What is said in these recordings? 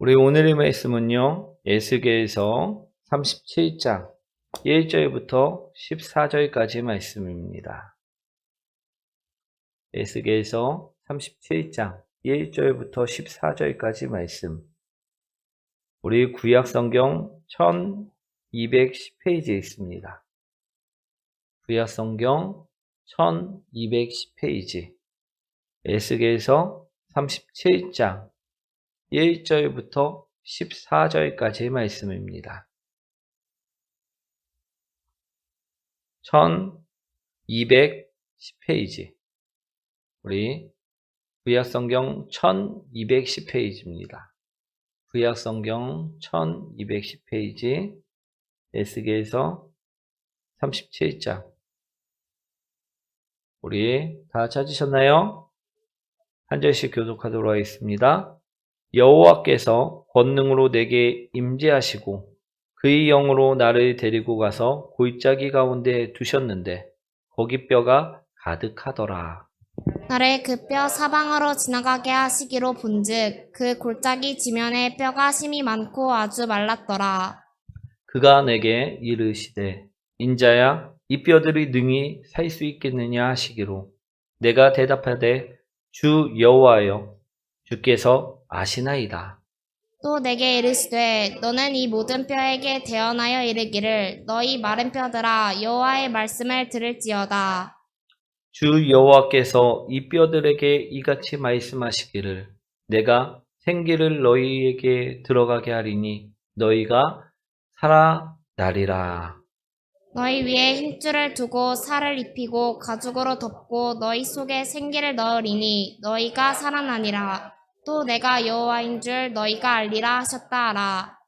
우리 오늘의 말씀은요, 에스겔서 37장 1절부터 14절까지 말씀입니다. 에스겔서 37장 1절부터 14절까지 말씀. 우리 구약성경 1210페이지에 있습니다. 구약성경 1210페이지. 에스겔서 37장 1절부터 14절까지의 말씀입니다. 1210페이지. 우리 구약성경 1210페이지입니다. 구약성경 1210페이지 에스겔서 37장. 우리 다 찾으셨나요? 한 절씩 교독하도록 하겠습니다. 여호와께서 권능으로 내게 임재하시고 그의 영으로 나를 데리고 가서 골짜기 가운데 두셨는데 거기 뼈가 가득하더라. 나를 그 뼈 사방으로 지나가게 하시기로 본즉 그 골짜기 지면에 뼈가 심이 많고 아주 말랐더라. 그가 내게 이르시되 인자야 이 뼈들이 능히 살 수 있겠느냐 하시기로 내가 대답하되 주 여호와여 주께서 아시나이다. 또 내게 이르시되 너는 이 모든 뼈에게 대언하여 이르기를 너희 마른 뼈들아 여호와의 말씀을 들을지어다. 주 여호와께서 이 뼈들에게 이같이 말씀하시기를 내가 생기를 너희에게 들어가게 하리니 너희가 살아나리라. 너희 위에 힘줄을 두고 살을 입히고 가죽으로 덮고 너희 속에 생기를 넣으리니 너희가 살아나니라. 또 내가 여호와인 줄 너희가 알리라 하셨다 하라.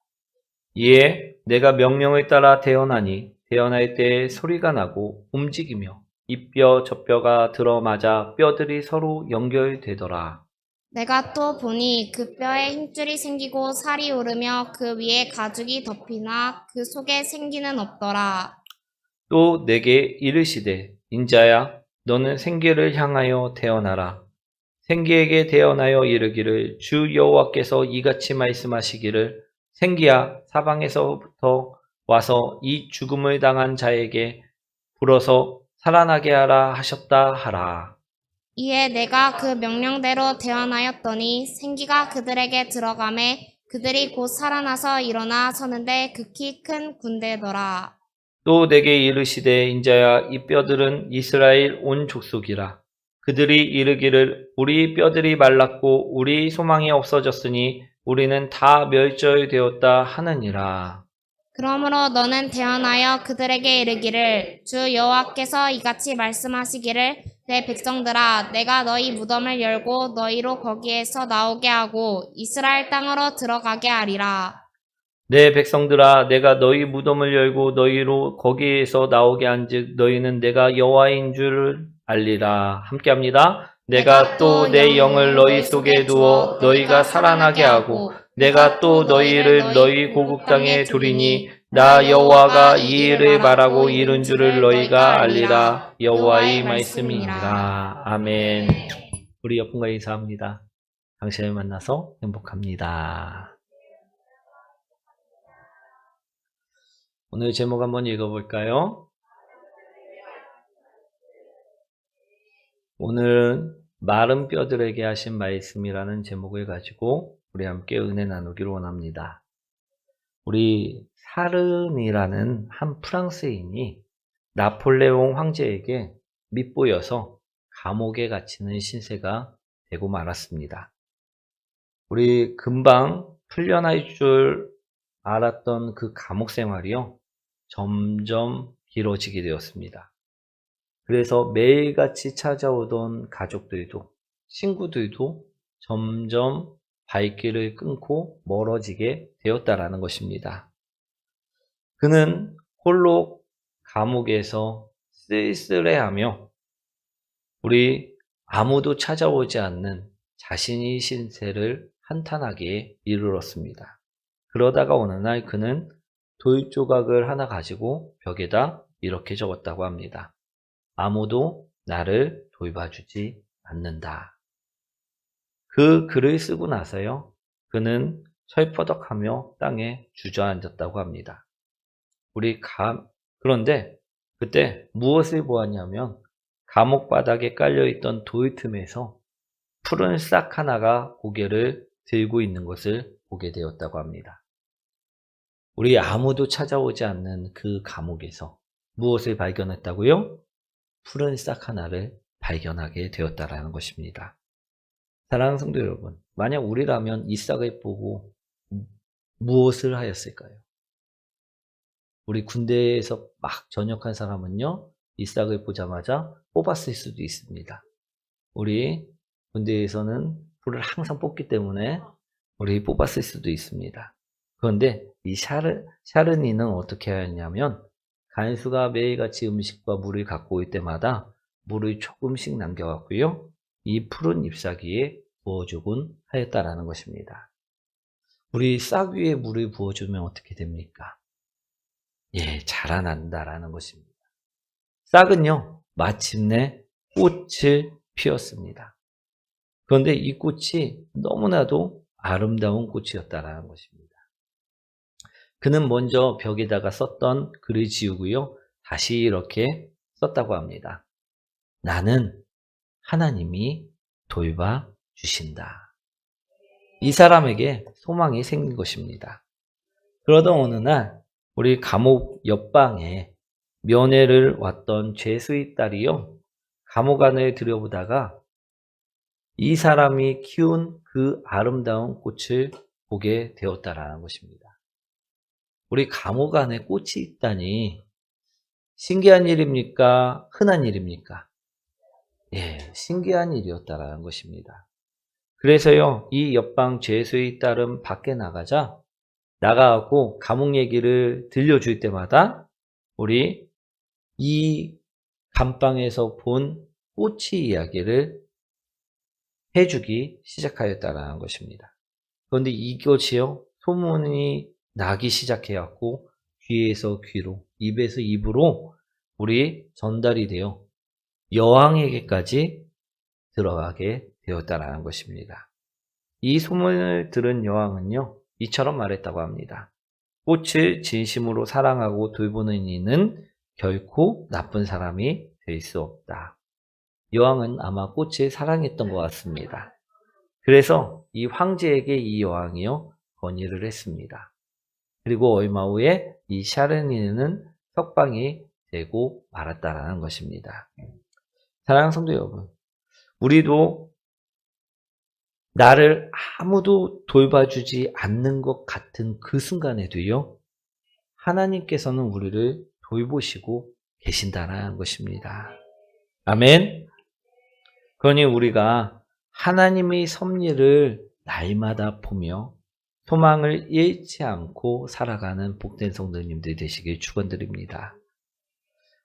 이에 내가 명령을 따라 대언하니 대언할 때에 소리가 나고 움직이며 이 뼈 저 뼈가 들어맞아 뼈들이 서로 연결되더라. 내가 또 보니 그 뼈에 힘줄이 생기고 살이 오르며 그 위에 가죽이 덮이나 그 속에 생기는 없더라. 또 내게 이르시되 인자야 너는 생기를 향하여 대언하라. 생기에게 대언하여 이르기를 주 여호와께서 이같이 말씀하시기를 생기야 사방에서부터 와서 이 죽음을 당한 자에게 불어서 살아나게 하라 하셨다 하라. 이에 내가 그 명령대로 대언하였더니 생기가 그들에게 들어가매 그들이 곧 살아나서 일어나 서는데 극히 큰 군대더라. 또 내게 이르시되 인자야 이 뼈들은 이스라엘 온 족속이라. 그들이 이르기를 우리 뼈들이 말랐고 우리 소망이 없어졌으니 우리는 다 멸절되었다 하느니라. 그러므로 너는 대언하여 그들에게 이르기를 주 여호와께서 이같이 말씀하시기를 내 백성들아 내가 너희 무덤을 열고 너희로 거기에서 나오게 하고 이스라엘 땅으로 들어가게 하리라. 내 백성들아 내가 너희 무덤을 열고 너희로 거기에서 나오게 한즉 너희는 내가 여호와인 줄을 알리라. 함께합니다. 내가 또 내 영을 너희 속에 두어 너희가 살아나게 하고 내가 또 너희를 너희 고국 땅에 두리니 나 여호와가 이 일을 말하고 이룬 줄을 너희가 알리라. 여호와의 말씀이니라. 아멘. 우리 여러분과 인사합니다. 당신을 만나서 행복합니다. 오늘 제목 한번 읽어볼까요? 오늘은 마른 뼈들에게 하신 말씀이라는 제목을 가지고 우리 함께 은혜 나누기를 원합니다. 우리 사른이라는 한 프랑스인이 나폴레옹 황제에게 밑보여서 감옥에 갇히는 신세가 되고 말았습니다. 우리 금방 풀려날 줄 알았던 그 감옥 생활이요. 점점 길어지게 되었습니다. 그래서 매일같이 찾아오던 가족들도 친구들도 점점 발길을 끊고 멀어지게 되었다라는 것입니다. 그는 홀로 감옥에서 쓸쓸해하며 우리 아무도 찾아오지 않는 자신의 신세를 한탄하기에 이르렀습니다. 그러다가 어느 날 그는 돌 조각을 하나 가지고 벽에다 이렇게 적었다고 합니다. 아무도 나를 돌봐주지 않는다. 그 글을 쓰고 나서요. 그는 철퍼덕하며 땅에 주저앉았다고 합니다. 그런데 그때 무엇을 보았냐면 감옥 바닥에 깔려있던 돌 틈에서 푸른 싹 하나가 고개를 들고 있는 것을 보게 되었다고 합니다. 우리 아무도 찾아오지 않는 그 감옥에서 무엇을 발견했다고요? 푸른 싹 하나를 발견하게 되었다라는 것입니다. 사랑하는 성도 여러분, 만약 우리라면 이 싹을 보고 무엇을 하였을까요? 우리 군대에서 막 전역한 사람은요, 이 싹을 보자마자 뽑았을 수도 있습니다. 우리 군대에서는 불을 항상 뽑기 때문에 우리 뽑았을 수도 있습니다. 그런데 이 샤르니는 어떻게 하였냐면 간수가 매일같이 음식과 물을 갖고 올 때마다 물을 조금씩 남겨왔고요. 이 푸른 잎사귀에 부어주곤 하였다라는 것입니다. 우리 싹 위에 물을 부어주면 어떻게 됩니까? 예, 자라난다라는 것입니다. 싹은요, 마침내 꽃을 피웠습니다. 그런데 이 꽃이 너무나도 아름다운 꽃이었다라는 것입니다. 그는 먼저 벽에다가 썼던 글을 지우고요, 다시 이렇게 썼다고 합니다. 나는 하나님이 돌봐주신다. 이 사람에게 소망이 생긴 것입니다. 그러던 어느 날 우리 감옥 옆방에 면회를 왔던 죄수의 딸이요, 감옥 안을 들여보다가 이 사람이 키운 그 아름다운 꽃을 보게 되었다라는 것입니다. 우리 감옥 안에 꽃이 있다니 신기한 일입니까? 흔한 일입니까? 예, 신기한 일이었다라는 것입니다. 그래서요, 이 옆방 죄수의 딸은 밖에 나가고 감옥 얘기를 들려줄 때마다 우리 이 감방에서 본 꽃이 이야기를 해주기 시작하였다라는 것입니다. 그런데 이것이요, 소문이 나기 시작해갖고 귀에서 귀로, 입에서 입으로 우리 전달이 되어 여왕에게까지 들어가게 되었다라는 것입니다. 이 소문을 들은 여왕은요, 이처럼 말했다고 합니다. 꽃을 진심으로 사랑하고 돌보는 이는 결코 나쁜 사람이 될 수 없다. 여왕은 아마 꽃을 사랑했던 것 같습니다. 그래서 이 황제에게 이 여왕이요, 건의를 했습니다. 그리고 얼마 후에 이 샤르니는 석방이 되고 말았다라는 것입니다. 사랑하는 성도 여러분, 우리도 나를 아무도 돌봐주지 않는 것 같은 그 순간에도요, 하나님께서는 우리를 돌보시고 계신다라는 것입니다. 아멘. 그러니 우리가 하나님의 섭리를 날마다 보며 소망을 잃지 않고 살아가는 복된 성도님들 되시길 축원드립니다.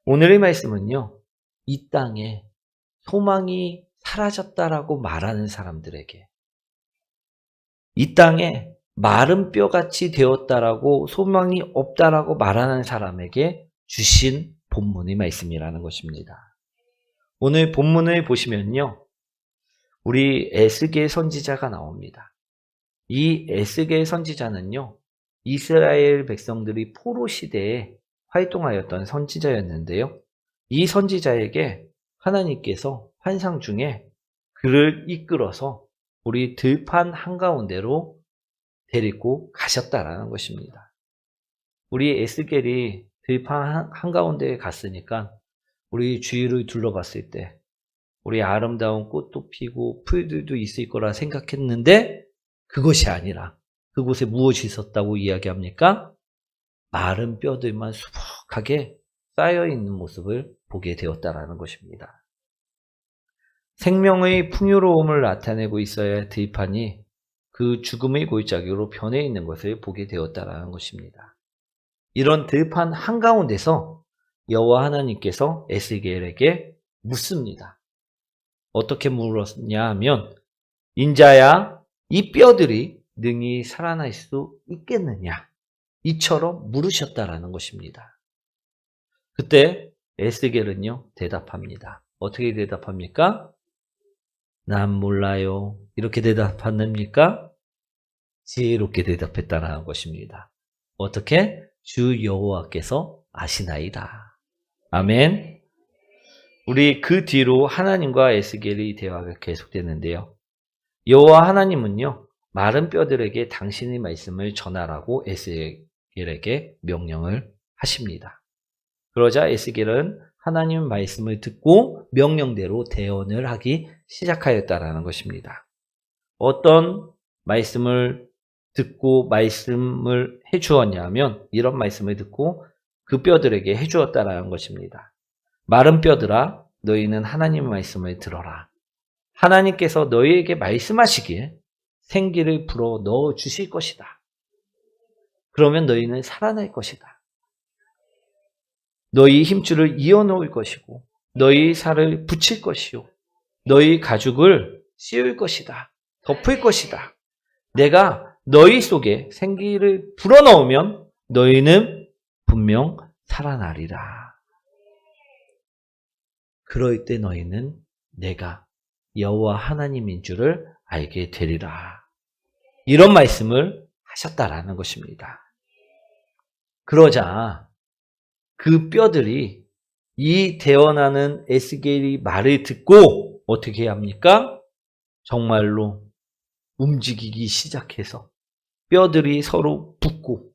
오늘의 말씀은요, 이 땅에 소망이 사라졌다라고 말하는 사람들에게, 이 땅에 마른 뼈같이 되었다라고 소망이 없다라고 말하는 사람에게 주신 본문의 말씀이라는 것입니다. 오늘 본문을 보시면요, 우리 에스겔 선지자가 나옵니다. 이 에스겔 선지자는요, 이스라엘 백성들이 포로 시대에 활동하였던 선지자였는데요, 이 선지자에게 하나님께서 환상 중에 그를 이끌어서 우리 들판 한가운데로 데리고 가셨다라는 것입니다. 우리 에스겔이 들판 한가운데에 갔으니까 우리 주위를 둘러봤을 때 우리 아름다운 꽃도 피고 풀들도 있을 거라 생각했는데 그것이 아니라 그곳에 무엇이 있었다고 이야기합니까? 마른 뼈들만 수북하게 쌓여있는 모습을 보게 되었다라는 것입니다. 생명의 풍요로움을 나타내고 있어야 할 들판이 그 죽음의 골짜기로 변해 있는 것을 보게 되었다라는 것입니다. 이런 들판 한가운데서 여호와 하나님께서 에스겔에게 묻습니다. 어떻게 물었냐 하면, 인자야, 이 뼈들이 능히 살아날 수 있겠느냐, 이처럼 물으셨다라는 것입니다. 그때 에스겔은요, 대답합니다. 어떻게 대답합니까? 난 몰라요. 이렇게 대답합니까? 지혜롭게 대답했다라는 것입니다. 어떻게? 주 여호와께서 아시나이다. 아멘. 우리 그 뒤로 하나님과 에스겔의 대화가 계속되는데요. 여호와 하나님은요, 마른 뼈들에게 당신의 말씀을 전하라고 에스겔에게 명령을 하십니다. 그러자 에스겔은 하나님 말씀을 듣고 명령대로 대언을 하기 시작하였다라는 것입니다. 어떤 말씀을 듣고 말씀을 해주었냐면 이런 말씀을 듣고 그 뼈들에게 해주었다라는 것입니다. 마른 뼈들아, 너희는 하나님의 말씀을 들어라. 하나님께서 너희에게 말씀하시길 생기를 불어 넣어 주실 것이다. 그러면 너희는 살아날 것이다. 너희 힘줄을 이어놓을 것이고 너희 살을 붙일 것이요 너희 가죽을 씌울 것이다. 덮을 것이다. 내가 너희 속에 생기를 불어넣으면 너희는 분명 살아나리라. 그럴 때 너희는 내가 여호와 하나님인 줄을 알게 되리라. 이런 말씀을 하셨다라는 것입니다. 그러자 그 뼈들이 이 대언하는 에스겔의 말을 듣고 어떻게 합니까? 정말로 움직이기 시작해서 뼈들이 서로 붙고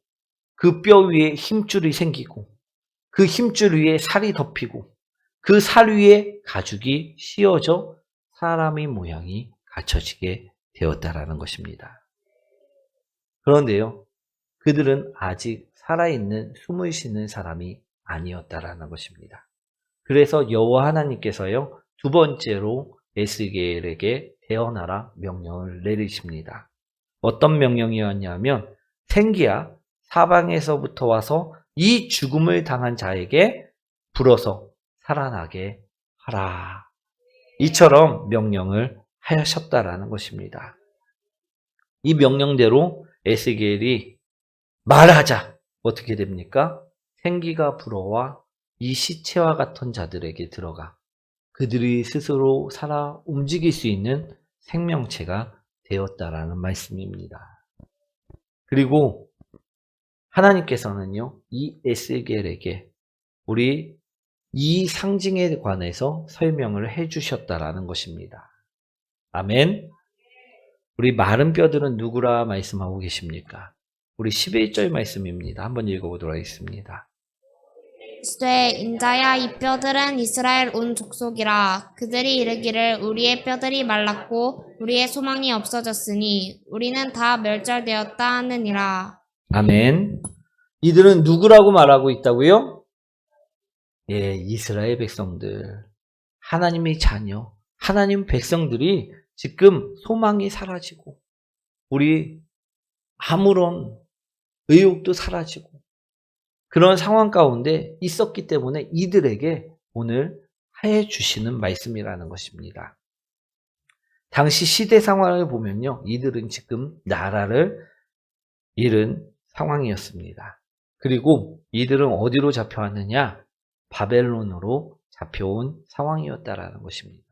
그 뼈 위에 힘줄이 생기고 그 힘줄 위에 살이 덮이고 그 살 위에 가죽이 씌워져 사람의 모양이 갖춰지게 되었다라는 것입니다. 그런데요, 그들은 아직 살아있는 숨을 쉬는 사람이 아니었다라는 것입니다. 그래서 여호와 하나님께서요, 두 번째로 에스겔에게 대언하라 명령을 내리십니다. 어떤 명령이었냐면 생기야 사방에서부터 와서 이 죽음을 당한 자에게 불어서 살아나게 하라. 이처럼 명령을 하셨다라는 것입니다. 이 명령대로 에스겔이 말하자 어떻게 됩니까? 생기가 불어와 이 시체와 같은 자들에게 들어가 그들이 스스로 살아 움직일 수 있는 생명체가 되었다라는 말씀입니다. 그리고 하나님께서는요, 이 에스겔에게 우리 이 상징에 관해서 설명을 해주셨다라는 것입니다. 아멘. 우리 마른 뼈들은 누구라 말씀하고 계십니까? 우리 11절 말씀입니다. 한번 읽어보도록 하겠습니다. 이르되 인자야 이 뼈들은 이스라엘 온 족속이라. 그들이 이르기를 우리의 뼈들이 말랐고 우리의 소망이 없어졌으니 우리는 다 멸절되었다 하느니라. 아멘. 이들은 누구라고 말하고 있다고요? 예, 이스라엘 백성들, 하나님의 자녀, 하나님 백성들이 지금 소망이 사라지고 우리 아무런 의욕도 사라지고 그런 상황 가운데 있었기 때문에 이들에게 오늘 해주시는 말씀이라는 것입니다. 당시 시대 상황을 보면요, 이들은 지금 나라를 잃은 상황이었습니다. 그리고 이들은 어디로 잡혀왔느냐? 바벨론으로 잡혀온 상황이었다라는 것입니다.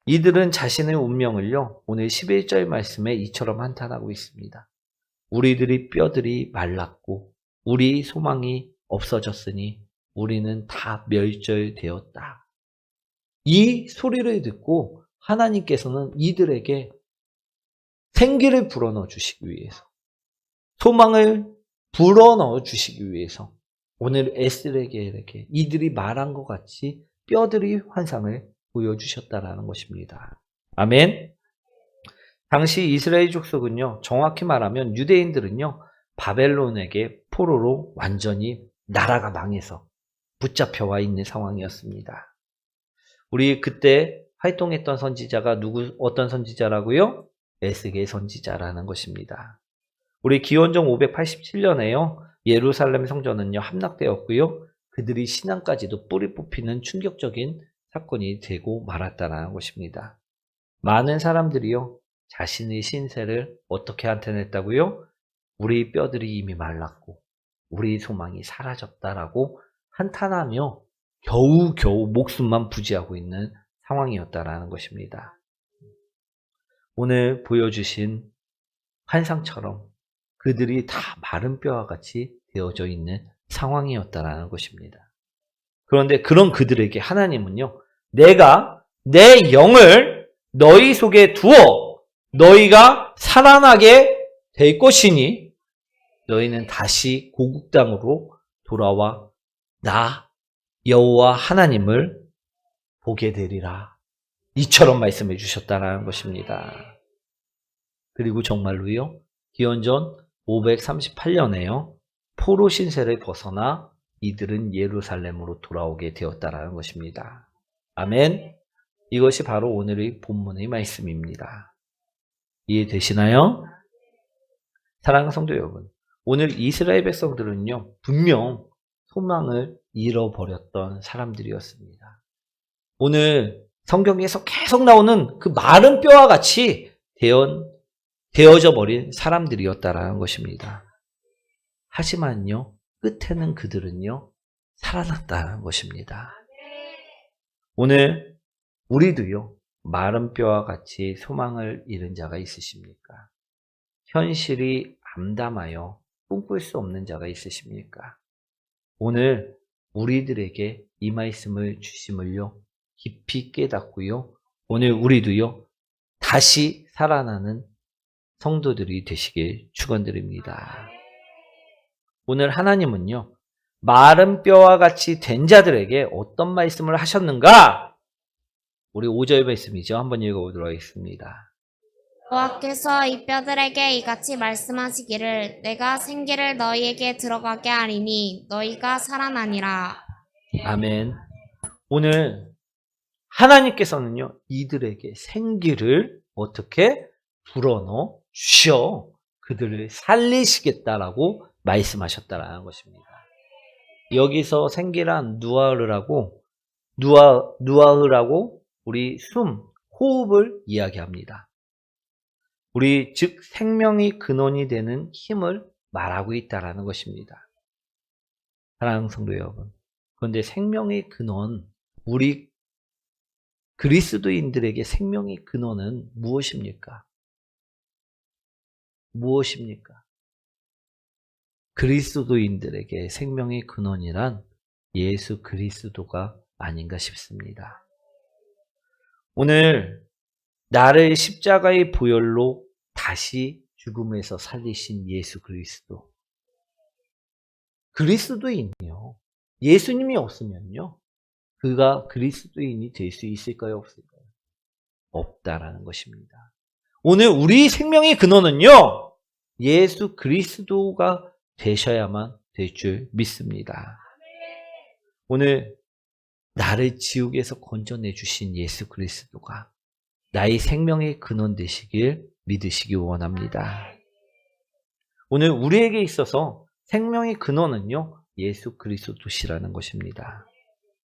이들은 자신의 운명을요, 오늘 11절 말씀에 이처럼 한탄하고 있습니다. 우리들의 뼈들이 말랐고 우리 소망이 없어졌으니 우리는 다 멸절되었다. 이 소리를 듣고 하나님께서는 이들에게 생기를 불어넣어 주시기 위해서, 소망을 불어넣어 주시기 위해서 오늘 에스겔에게 이들이 말한 것 같이 뼈들이 환상을 보여주셨다라는 것입니다. 아멘. 당시 이스라엘 족속은요, 정확히 말하면 유대인들은요, 바벨론에게 포로로 완전히 나라가 망해서 붙잡혀와 있는 상황이었습니다. 우리 그때 활동했던 선지자가 어떤 선지자라고요? 에스겔 선지자라는 것입니다. 우리 기원전 587년에요. 예루살렘 성전은요, 함락되었고요. 그들이 신앙까지도 뿌리 뽑히는 충격적인 사건이 되고 말았다는 것입니다. 많은 사람들이요, 자신의 신세를 어떻게 한탄했다고요? 우리 뼈들이 이미 말랐고 우리 소망이 사라졌다라고 한탄하며 겨우겨우 목숨만 부지하고 있는 상황이었다라는 것입니다. 오늘 보여주신 환상처럼 그들이 다 마른 뼈와 같이 되어져 있는 상황이었다라는 것입니다. 그런데 그런 그들에게 하나님은요, 내가 내 영을 너희 속에 두어 너희가 살아나게 될 것이니 너희는 다시 고국 땅으로 돌아와 나 여호와 하나님을 보게 되리라. 이처럼 말씀해 주셨다는 것입니다. 그리고 정말로요, 기원전 538년에요. 포로 신세를 벗어나 이들은 예루살렘으로 돌아오게 되었다라는 것입니다. 아멘. 이것이 바로 오늘의 본문의 말씀입니다. 이해되시나요? 사랑하는 성도 여러분, 오늘 이스라엘 백성들은요, 분명 소망을 잃어버렸던 사람들이었습니다. 오늘 성경에서 계속 나오는 그 마른 뼈와 같이 되어져 버린 사람들이었다라는 것입니다. 하지만요, 끝에는 그들은요, 살아났다는 것입니다. 오늘 우리도요, 마른 뼈와 같이 소망을 잃은 자가 있으십니까? 현실이 암담하여 꿈꿀 수 없는 자가 있으십니까? 오늘 우리들에게 이 말씀을 주심을요, 깊이 깨닫고요, 오늘 우리도요, 다시 살아나는 성도들이 되시길 축원드립니다. 오늘 하나님은요, 마른 뼈와 같이 된 자들에게 어떤 말씀을 하셨는가? 우리 5절 말씀이죠. 한번 읽어보도록 하겠습니다. 여호와께서 이 뼈들에게 이같이 말씀하시기를 내가 생기를 너희에게 들어가게 하리니 너희가 살아나니라. 아멘. 오늘 하나님께서는요, 이들에게 생기를 어떻게 불어넣어 주셔 그들을 살리시겠다라고 말씀하셨다라는 것입니다. 여기서 생기란 누아흐라고 우리 숨, 호흡을 이야기합니다. 우리 즉 생명이 근원이 되는 힘을 말하고 있다라는 것입니다. 사랑하는 성도 여러분, 그런데 생명의 근원, 우리 그리스도인들에게 생명의 근원은 무엇입니까? 무엇입니까? 그리스도인들에게 생명의 근원이란 예수 그리스도가 아닌가 싶습니다. 오늘 나를 십자가의 보혈로 다시 죽음에서 살리신 예수 그리스도. 그리스도인이요. 예수님이 없으면요, 그가 그리스도인이 될 수 있을까요? 없을까요? 없다라는 것입니다. 오늘 우리 생명의 근원은요, 예수 그리스도가 되셔야만 될 줄 믿습니다. 오늘 나를 지옥에서 건져내 주신 예수 그리스도가 나의 생명의 근원 되시길 믿으시기 원합니다. 오늘 우리에게 있어서 생명의 근원은요, 예수 그리스도시라는 것입니다.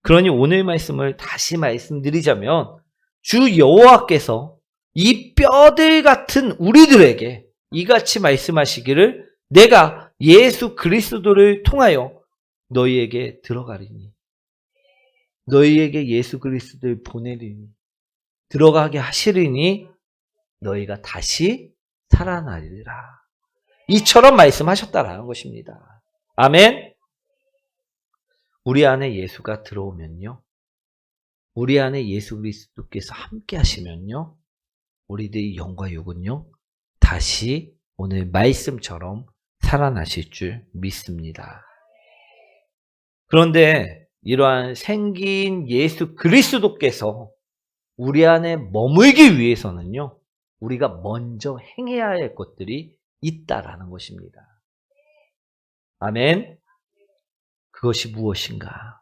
그러니 오늘 말씀을 다시 말씀드리자면 주 여호와께서 이 뼈들 같은 우리들에게 이같이 말씀하시기를 내가 예수 그리스도를 통하여 너희에게 들어가리니 너희에게 예수 그리스도를 보내리니 들어가게 하시리니 너희가 다시 살아나리라. 이처럼 말씀하셨다라는 것입니다. 아멘. 우리 안에 예수가 들어오면요, 우리 안에 예수 그리스도께서 함께 하시면요, 우리들의 영과 육은요, 다시 오늘 말씀처럼 살아나실 줄 믿습니다. 그런데 이러한 생긴 예수 그리스도께서 우리 안에 머물기 위해서는요, 우리가 먼저 행해야 할 것들이 있다라는 것입니다. 아멘. 그것이 무엇인가?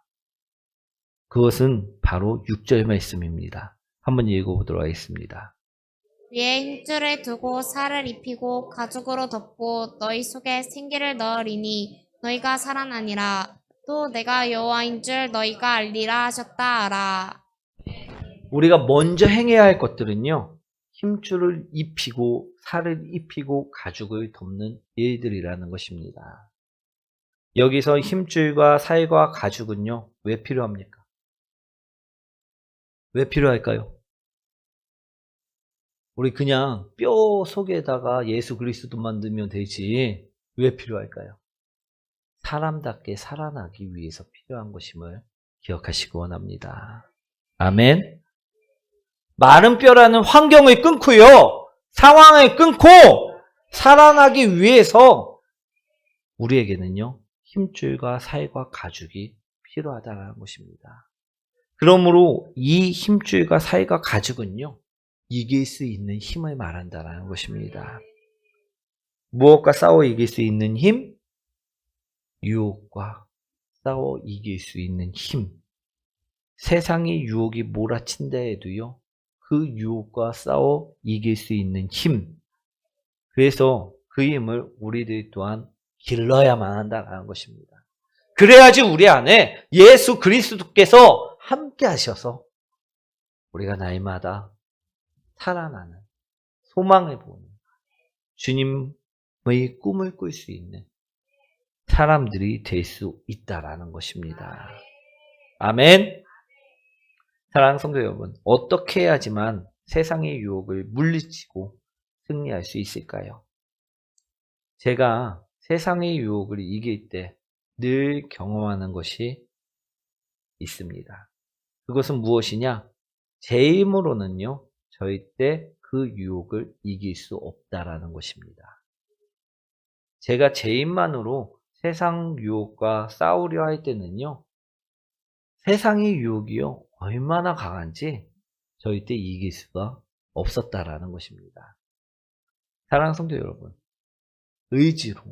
그것은 바로 6절 말씀입니다. 한번 읽어보도록 하겠습니다. 위에 힘줄을 두고 살을 입히고 가죽으로 덮고 너희 속에 생기를 넣으리니 너희가 살아나니라. 또 내가 여호와인 줄 너희가 알리라 하셨다 하라. 우리가 먼저 행해야 할 것들은요, 힘줄을 입히고 살을 입히고 가죽을 덮는 일들이라는 것입니다. 여기서 힘줄과 살과 가죽은요, 왜 필요합니까? 왜 필요할까요? 우리 그냥 뼈 속에다가 예수 그리스도만 넣으면 되지 왜 필요할까요? 사람답게 살아나기 위해서 필요한 것임을 기억하시기 원합니다. 아멘. 마른 뼈라는 환경을 끊고요. 상황을 끊고 살아나기 위해서 우리에게는요. 힘줄과 살과 가죽이 필요하다는 것입니다. 그러므로 이 힘줄과 살과 가죽은요. 이길 수 있는 힘을 말한다는 것입니다. 무엇과 싸워 이길 수 있는 힘? 유혹과 싸워 이길 수 있는 힘. 세상의 유혹이 몰아친다 해도요. 그 유혹과 싸워 이길 수 있는 힘. 그래서 그 힘을 우리들 또한 길러야만 한다는 것입니다. 그래야지 우리 안에 예수 그리스도께서 함께 하셔서 우리가 날마다 살아나는 소망을 보는 주님의 꿈을 꿀 수 있는 사람들이 될 수 있다라는 것입니다. 아멘. 사랑하는 성도 여러분, 어떻게 해야지만 세상의 유혹을 물리치고 승리할 수 있을까요? 제가 세상의 유혹을 이길 때 늘 경험하는 것이 있습니다. 그것은 무엇이냐? 제 힘으로는요, 절대 그 유혹을 이길 수 없다라는 것입니다. 제가 제 힘만으로 세상 유혹과 싸우려 할 때는요, 세상의 유혹이요, 얼마나 강한지 절대 이길 수가 없었다라는 것입니다. 사랑하는 성도 여러분, 의지로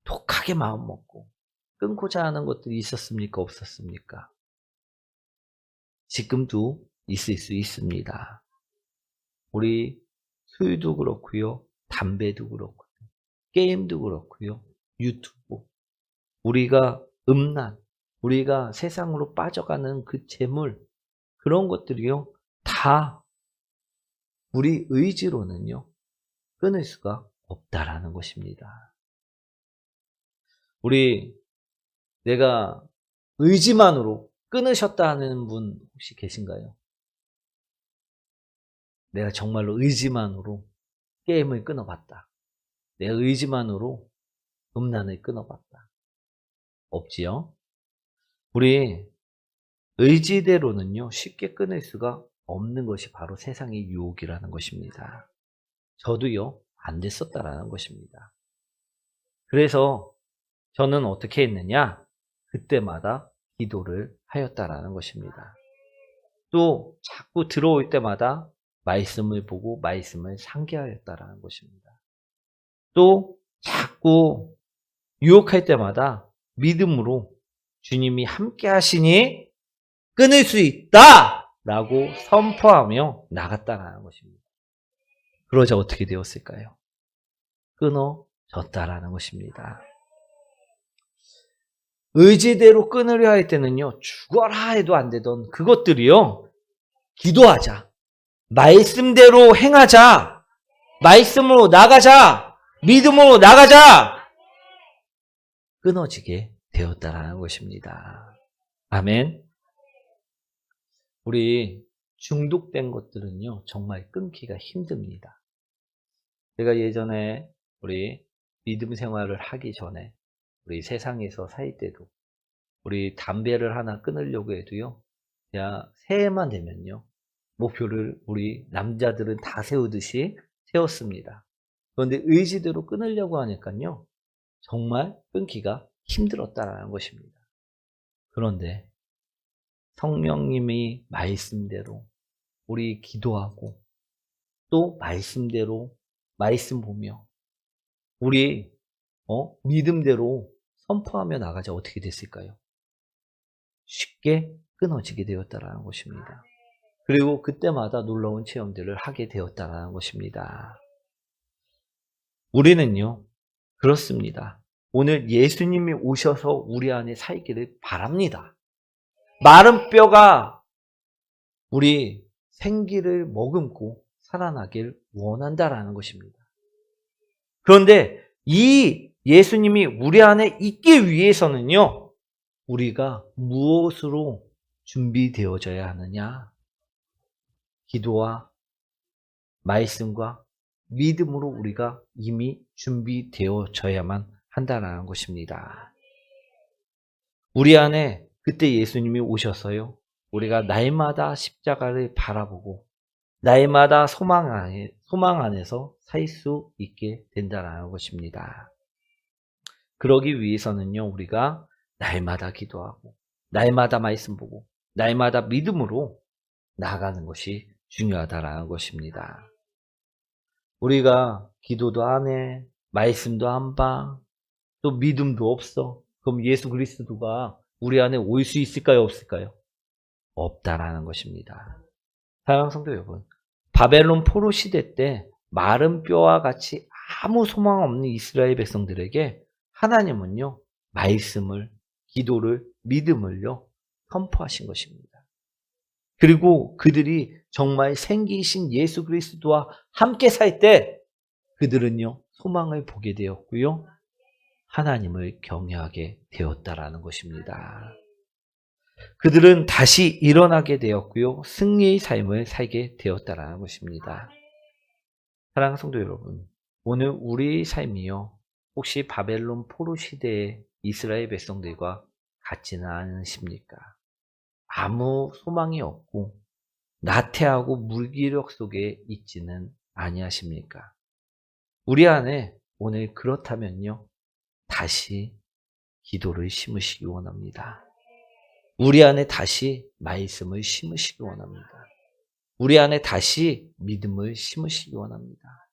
독하게 마음 먹고 끊고자 하는 것들이 있었습니까? 없었습니까? 지금도 있을 수 있습니다. 우리 술도 그렇고요, 담배도 그렇고요, 게임도 그렇고요, 유튜브, 우리가 음란, 우리가 세상으로 빠져가는 그 재물, 그런 것들이요, 다 우리 의지로는요, 끊을 수가 없다라는 것입니다. 내가 의지만으로 끊으셨다 하는 분 혹시 계신가요? 내가 정말로 의지만으로 게임을 끊어봤다. 내 의지만으로 음란을 끊어봤다. 없지요? 우리 의지대로는요, 쉽게 끊을 수가 없는 것이 바로 세상의 유혹이라는 것입니다. 저도요, 안 됐었다라는 것입니다. 그래서 저는 어떻게 했느냐? 그때마다 기도를 하였다라는 것입니다. 또 자꾸 들어올 때마다 말씀을 보고 말씀을 상기하였다라는 것입니다. 또 자꾸 유혹할 때마다 믿음으로 주님이 함께 하시니 끊을 수 있다! 라고 선포하며 나갔다라는 것입니다. 그러자 어떻게 되었을까요? 끊어졌다라는 것입니다. 의지대로 끊으려 할 때는요, 죽어라 해도 안 되던 그것들이요, 기도하자, 말씀대로 행하자, 말씀으로 나가자, 믿음으로 나가자, 끊어지게 되었다라는 것입니다. 아멘. 우리 중독된 것들은요, 정말 끊기가 힘듭니다. 제가 예전에 우리 믿음 생활을 하기 전에 우리 세상에서 살 때도 우리 담배를 하나 끊으려고 해도요, 그냥 새해만 되면요, 목표를 우리 남자들은 다 세우듯이 세웠습니다. 그런데 의지대로 끊으려고 하니까요, 정말 끊기가 힘들었다라는 것입니다. 그런데 성령님이 말씀대로 우리 기도하고 또 말씀대로 말씀 보며 우리 믿음대로 선포하며 나가자 어떻게 됐을까요? 쉽게 끊어지게 되었다라는 것입니다. 그리고 그때마다 놀라운 체험들을 하게 되었다라는 것입니다. 우리는요, 그렇습니다. 오늘 예수님이 오셔서 우리 안에 살기를 바랍니다. 마른 뼈가 우리 생기를 머금고 살아나길 원한다라는 것입니다. 그런데 이 예수님이 우리 안에 있기 위해서는요, 우리가 무엇으로 준비되어져야 하느냐? 기도와 말씀과 믿음으로 우리가 이미 준비되어져야만 한다는 것입니다. 우리 안에 그때 예수님이 오셔서요, 우리가 날마다 십자가를 바라보고 날마다 소망 안에서 살 수 있게 된다는 것입니다. 그러기 위해서는요, 우리가 날마다 기도하고 날마다 말씀 보고 날마다 믿음으로 나아가는 것이 중요하다라는 것입니다. 우리가 기도도 안 해, 말씀도 안 봐, 또 믿음도 없어. 그럼 예수 그리스도가 우리 안에 올 수 있을까요, 없을까요? 없다라는 것입니다. 사랑하는 성도 여러분, 바벨론 포로 시대 때 마른 뼈와 같이 아무 소망 없는 이스라엘 백성들에게 하나님은요, 말씀을, 기도를, 믿음을요, 선포하신 것입니다. 그리고 그들이 정말 생기신 예수 그리스도와 함께 살 때 그들은요, 소망을 보게 되었고요, 하나님을 경외하게 되었다라는 것입니다. 그들은 다시 일어나게 되었고요, 승리의 삶을 살게 되었다라는 것입니다. 사랑하는 성도 여러분, 오늘 우리의 삶이요, 혹시 바벨론 포로 시대의 이스라엘 백성들과 같지는 않으십니까? 아무 소망이 없고 나태하고 무기력 속에 있지는 아니하십니까? 우리 안에 오늘 그렇다면요, 다시 기도를 심으시기 원합니다. 우리 안에 다시 말씀을 심으시기 원합니다. 우리 안에 다시 믿음을 심으시기 원합니다.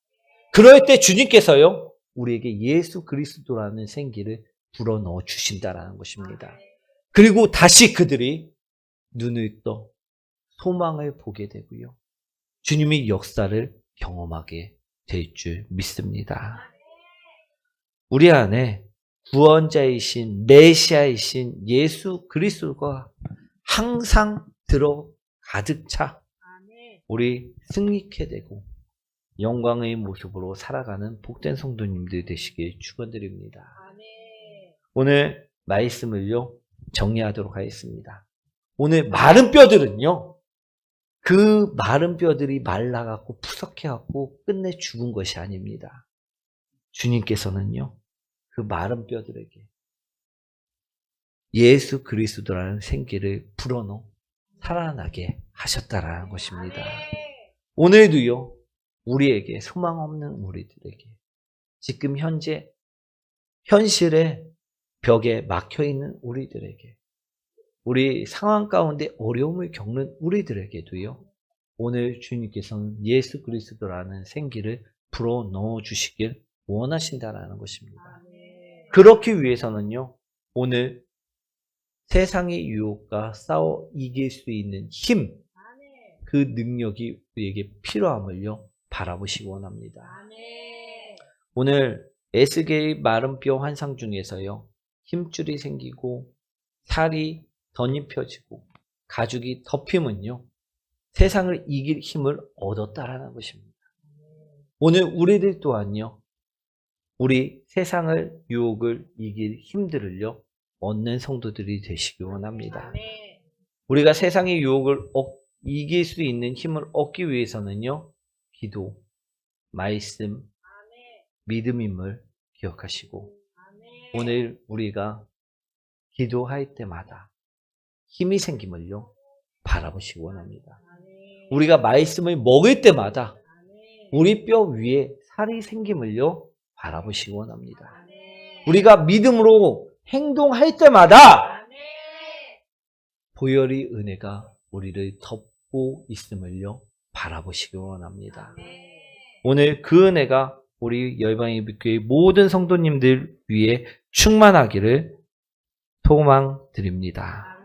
그럴 때 주님께서요, 우리에게 예수 그리스도라는 생기를 불어넣어 주신다라는 것입니다. 그리고 다시 그들이 눈을 떠 소망을 보게 되고요, 주님의 역사를 경험하게 될 줄 믿습니다. 우리 안에 구원자이신 메시아이신 예수 그리스도가 항상 가득 차 우리 승리케 되고 영광의 모습으로 살아가는 복된 성도님들 되시길 축원드립니다. 오늘 말씀을요, 정리하도록 하겠습니다. 오늘 마른 뼈들은요, 그 마른 뼈들이 말라갖고 푸석해갖고 끝내 죽은 것이 아닙니다. 주님께서는요, 그 마른 뼈들에게 예수 그리스도라는 생기를 불어넣어 살아나게 하셨다라는 것입니다. 오늘도요, 우리에게 소망 없는 우리들에게 지금 현실의 벽에 막혀있는 우리들에게 우리 상황 가운데 어려움을 겪는 우리들에게도요, 오늘 주님께서는 예수 그리스도라는 생기를 불어넣어 주시길 원하신다라는 것입니다. 그렇기 위해서는요, 오늘 세상의 유혹과 싸워 이길 수 있는 힘, 그 능력이 우리에게 필요함을요, 바라보시기 원합니다. 오늘 에스겔의 마른 뼈 환상 중에서요, 힘줄이 생기고 살이 덧입혀지고 가죽이 덮이면요, 세상을 이길 힘을 얻었다라는 것입니다. 오늘 우리들 또한요, 우리 세상을 유혹을 이길 힘들을요, 얻는 성도들이 되시기 원합니다. 우리가 세상의 유혹을 이길 수 있는 힘을 얻기 위해서는요, 기도, 말씀, 믿음임을 기억하시고, 오늘 우리가 기도할 때마다 힘이 생김을요, 바라보시기 원합니다. 우리가 말씀을 먹을 때마다 우리 뼈 위에 살이 생김을요, 바라보시기 원합니다. 우리가 믿음으로 행동할 때마다 보혈의 은혜가 우리를 덮고 있음을요, 바라보시기 원합니다. 오늘 그 은혜가 우리 열방의 교회 모든 성도님들 위해 충만하기를 소망드립니다.